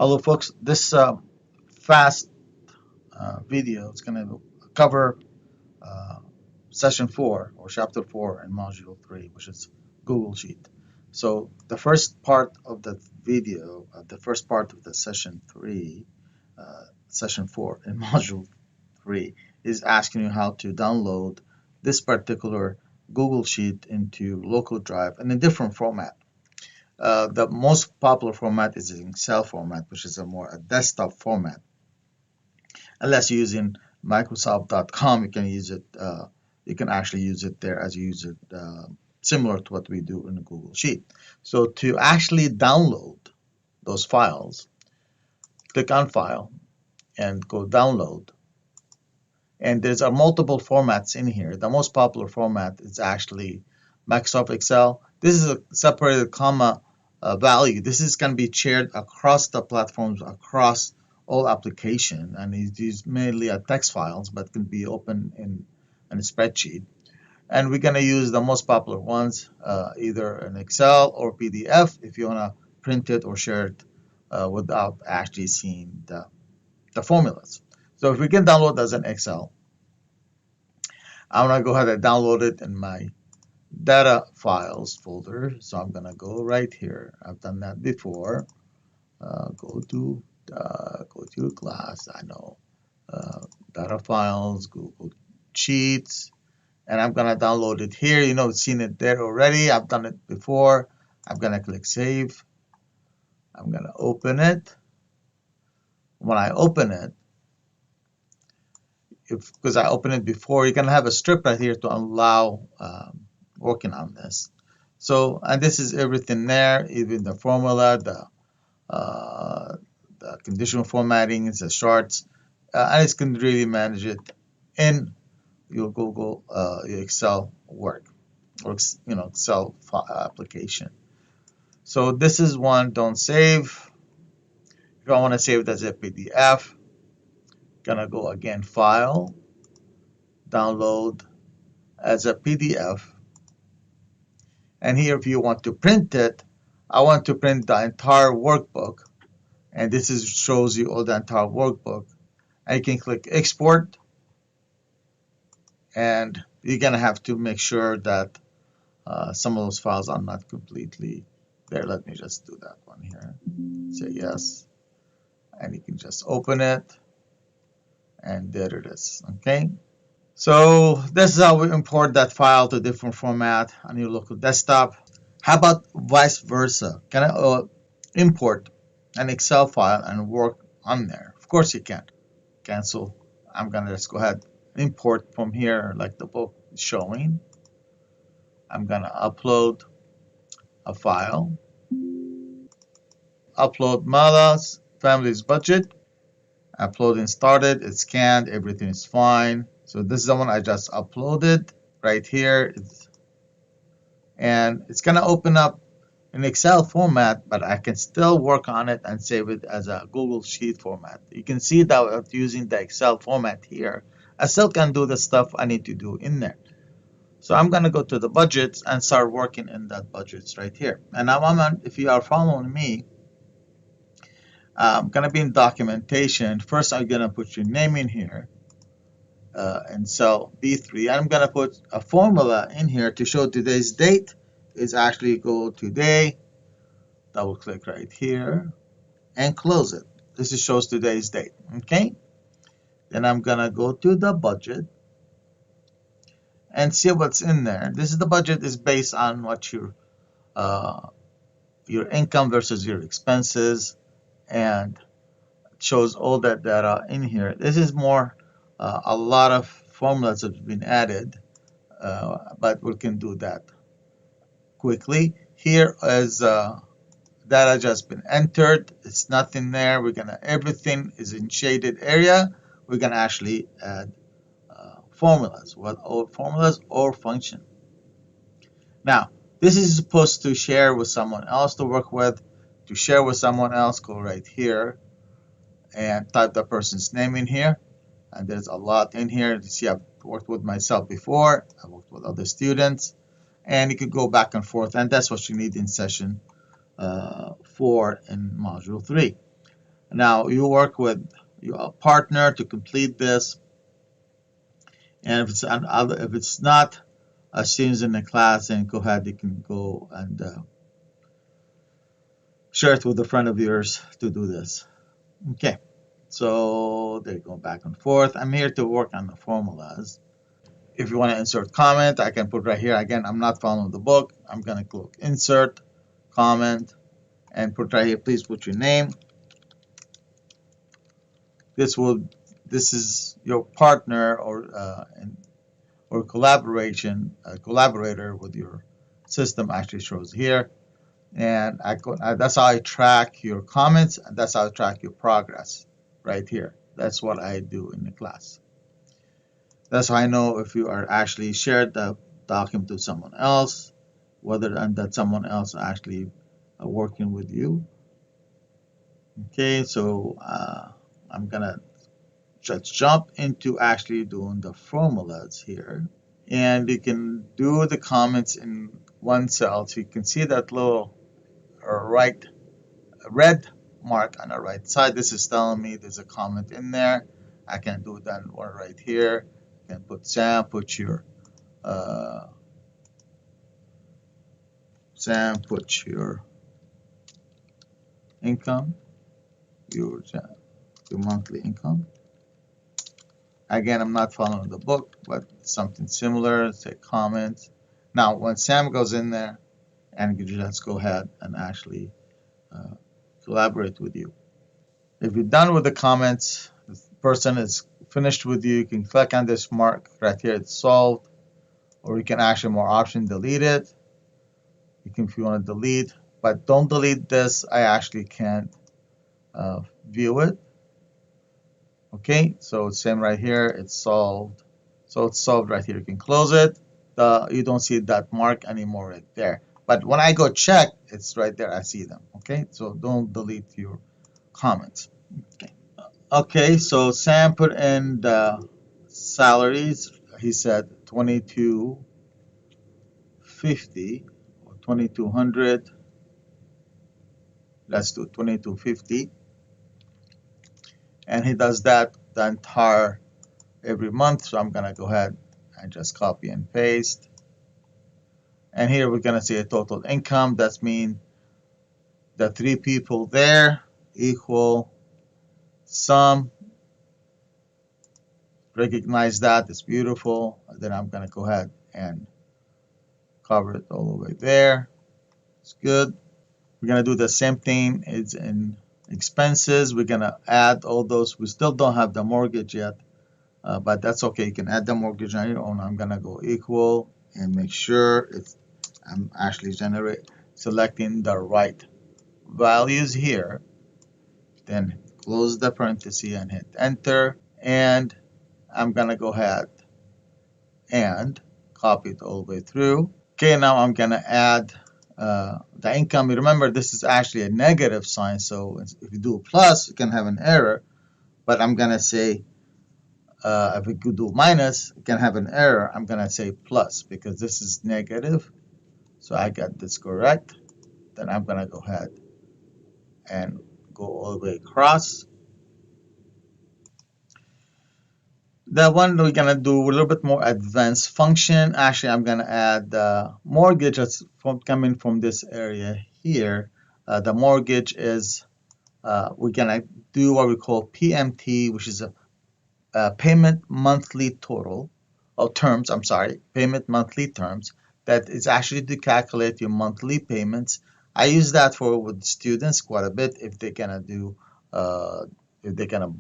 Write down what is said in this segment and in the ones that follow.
Hello, folks. This fast video is going to cover uh, session 4 or chapter 4 in module 3, which is Google Sheet. So the first part of the video, the first part of the session 3, session 4 in module 3 is asking you how to download this particular Google Sheet into local drive in a different format. The most popular format is in Excel format, which is a desktop format. Unless you're using Microsoft.com, you can use it. You can actually use it there as you use it, similar to what we do in the Google Sheet. So to actually download those files, click on File and go Download. And there's multiple formats in here. The most popular format is actually Microsoft Excel. This is a separated comma value. This is going to be shared across the platforms, across all application, and it is mainly text files, but can be open in a spreadsheet. And we're going to use the most popular ones, either in Excel or PDF, if you want to print it or share it without actually seeing the formulas. So if we can download as an Excel, I'm going to go ahead and download it in my data files folder. So I'm going to go right here. I've done that before. Go to class. I know data files, Google Sheets, and I'm going to download it here. You know, I've seen it there already. I've done it before. I'm going to click Save. I'm going to open it. When I open it, because I opened it before, you're going to have a strip right here to allow working on this. So, and this is everything there, even the formula, the conditional formatting, the charts, and it can really manage it in your Google, your Excel work, or Excel application. So this is one. Don't save. If I want to save it as a PDF, gonna go again, File, Download as a PDF. And here, if you want to print it, I want to print the entire workbook. And this shows you all the entire workbook. And you can click Export. And you're going to have to make sure that some of those files are not completely there. Let me just do that one here. Say yes. And you can just open it. And there it is. Okay. So this is how we import that file to different format on your local desktop. How about vice versa? Can I import an Excel file and work on there? Of course you can. Cancel. I'm gonna just go ahead import from here like the book is showing. I'm gonna upload a file. Upload Mala's family's budget. Uploading started. It's scanned. Everything is fine. So this is the one I just uploaded right here. And it's gonna open up in Excel format, but I can still work on it and save it as a Google Sheet format. You can see that using the Excel format here, I still can do the stuff I need to do in there. So I'm going to go to the budgets and start working in that budgets right here. And now if you are following me, I'm going to be in documentation. First, I'm going to put your name in here in cell B3. I'm going to put a formula in here to show today's date is actually go today. Double click right here and close it. This shows today's date. Okay. Then I'm gonna go to the budget and see what's in there. This is the budget is based on what your income versus your expenses, and it shows all that data in here. This is more a lot of formulas have been added, but we can do that quickly. Here is data just been entered. It's nothing there. Everything is in shaded area. We're gonna actually add formulas, formulas or function. Now, this is supposed to share with someone else to work with. To share with someone else, go right here and type the person's name in here. And there's a lot in here. You see, I've worked with myself before. I've worked with other students. And you could go back and forth. And that's what you need in session 4 in module 3. Now you work with your partner to complete this, and if it's not students in the class, then go ahead. You can go and share it with a friend of yours to do this. Okay, so they go back and forth. I'm here to work on the formulas. If you want to insert comment, I can put right here. Again, I'm not following the book. I'm going to click insert comment and put right here. Please put your name. This is your partner or collaborator with your system actually shows here. And that's how I track your comments, and that's how I track your progress right here. That's what I do in the class. That's how I know if you are actually shared the document to someone else, whether and that someone else actually working with you. Okay, so I'm gonna just jump into actually doing the formulas here, and you can do the comments in one cell. So you can see that little right red mark on the right side. This is telling me there's a comment in there. I can do that one right here. You can put Sam, put your income, your monthly income. Again, I'm not following the book, but something similar. Say comments. Now, when Sam goes in there, and you just go ahead and actually collaborate with you. If you're done with the comments, the person is finished with you, you can click on this mark right here, it's solved, or you can actually more option delete it. You can, if you want to delete, but don't delete this. I actually can't view it. Okay, so same right here, it's solved. So it's solved right here. You can close it. You don't see that mark anymore right there. But when I go check, it's right there. I see them. Okay, so don't delete your comments. Okay. Okay, so Sam put in the salaries. He said 2250 or 2200. Let's do 2250. And he does that the entire every month. So I'm gonna go ahead and just copy and paste. And here we're gonna see a total income. That's mean the three people there equal sum. Recognize that, it's beautiful. And then I'm gonna go ahead and cover it all the way there. It's good. We're gonna do the same thing. It's in expenses. We're gonna add all those. We still don't have the mortgage yet, but that's okay. You can add the mortgage on your own. I'm gonna go equal and make sure I'm actually selecting the right values here. Then close the parenthesis and hit enter. And I'm gonna go ahead and copy it all the way through. Okay, now I'm gonna add the income. Remember, this is actually a negative sign, so if you do a plus, you can have an error. But I'm gonna say if we could do minus, you can have an error. I'm gonna say plus because this is negative. So I got this correct. Then I'm gonna go ahead and go all the way across. The one we're gonna do a little bit more advanced function. Actually, I'm gonna add the mortgage that's coming from this area here. The mortgage is we're gonna do what we call PMT, which is a payment monthly total, or terms. I'm sorry, payment monthly terms. That is actually to calculate your monthly payments. I use that for with students quite a bit if they're gonna do if they're gonna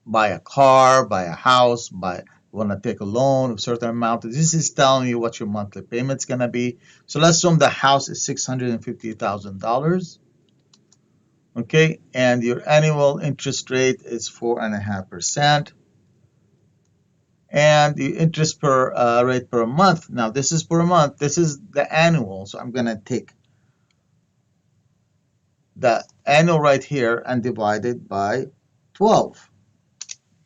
buy a car, buy a house, want to take a loan, a certain amount. This is telling you what your monthly payment's going to be. So let's assume the house is $650,000. Okay, and your annual interest rate is 4.5%. And the interest per rate per month. Now this is per month. This is the annual. So I'm going to take the annual right here and divide it by 12.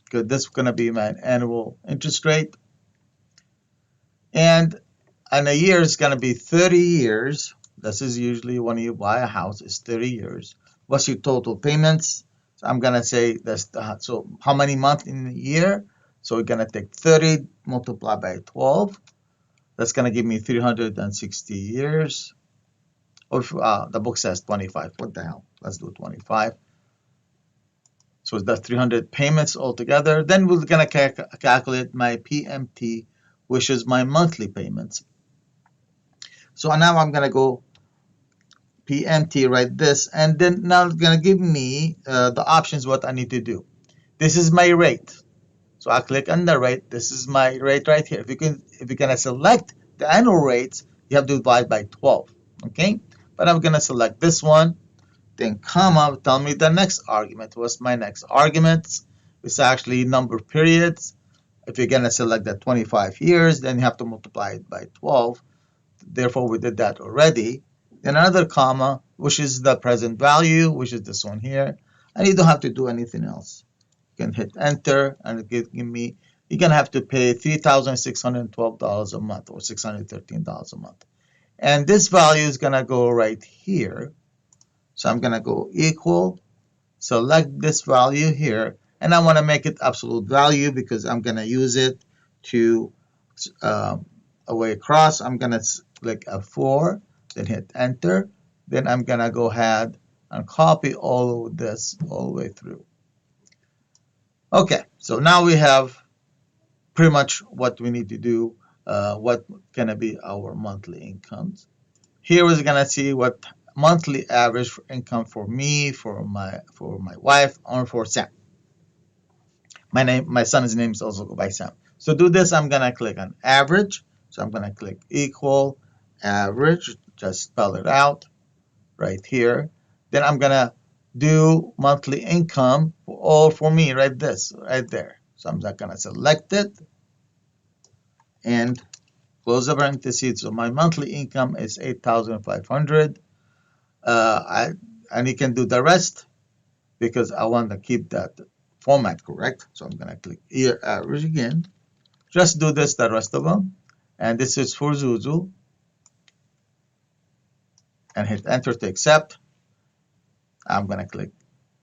Good. This is going to be my annual interest rate. And a year is going to be 30 years. This is usually when you buy a house, it's 30 years. What's your total payments? So I'm gonna say that's so how many months in the year? So we're gonna take 30 multiplied by 12. That's gonna give me 360 years. Or the book says 25. What the hell? Let's do 25. So that's 300 payments altogether. Then we're gonna calculate my PMT, which is my monthly payments. So now I'm gonna go PMT, write this, and then now it's gonna give me the options what I need to do. This is my rate. So I click on the rate. This is my rate right here. If you're gonna select the annual rates, you have to divide by 12. Okay, but I'm gonna select this one. Then comma, tell me the next argument. What's my next argument? It's actually number of periods. If you're gonna select the 25 years, then you have to multiply it by 12. Therefore, we did that already. Then another comma, which is the present value, which is this one here. And you don't have to do anything else. You can hit enter and it give me, you're gonna have to pay $3,612 a month or $613 a month. And this value is gonna go right here. So I'm gonna go equal, select this value here, and I wanna make it absolute value because I'm gonna use it to away across. I'm gonna click F4, then hit enter. Then I'm gonna go ahead and copy all of this all the way through. Okay, so now we have pretty much what we need to do, what gonna be our monthly incomes. Here we're gonna see what monthly average income for me, for my wife, or for Sam. My son's name is also by Sam. So to do this, I'm gonna click on average. So I'm gonna click equal average, just spell it out right here. Then I'm gonna do monthly income all for me, right there. So I'm just gonna select it and close the parentheses. So my monthly income is 8,500. And you can do the rest because I want to keep that format correct. So I'm gonna click year average again. Just do this the rest of them. And this is for Zuzu. And hit enter to accept. I'm gonna click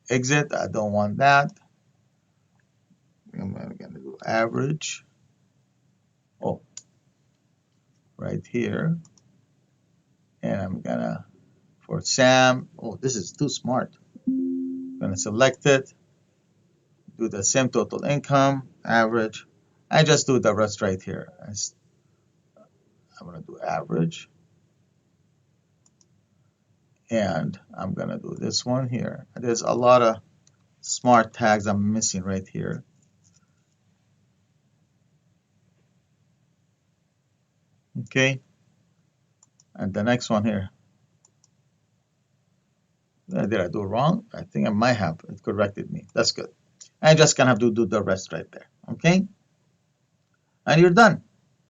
exit. I don't want that. I'm gonna do average. Oh, right here. And I'm gonna, for Sam, oh, this is too smart. I'm gonna select it, do the same total income, average. I just do the rest right here. I'm gonna do average. And I'm gonna do this one here. There's a lot of smart tags I'm missing right here. Okay. And the next one here. Did I do it wrong? I think I might have. It corrected me. That's good. I just gonna have to do the rest right there. Okay. And you're done.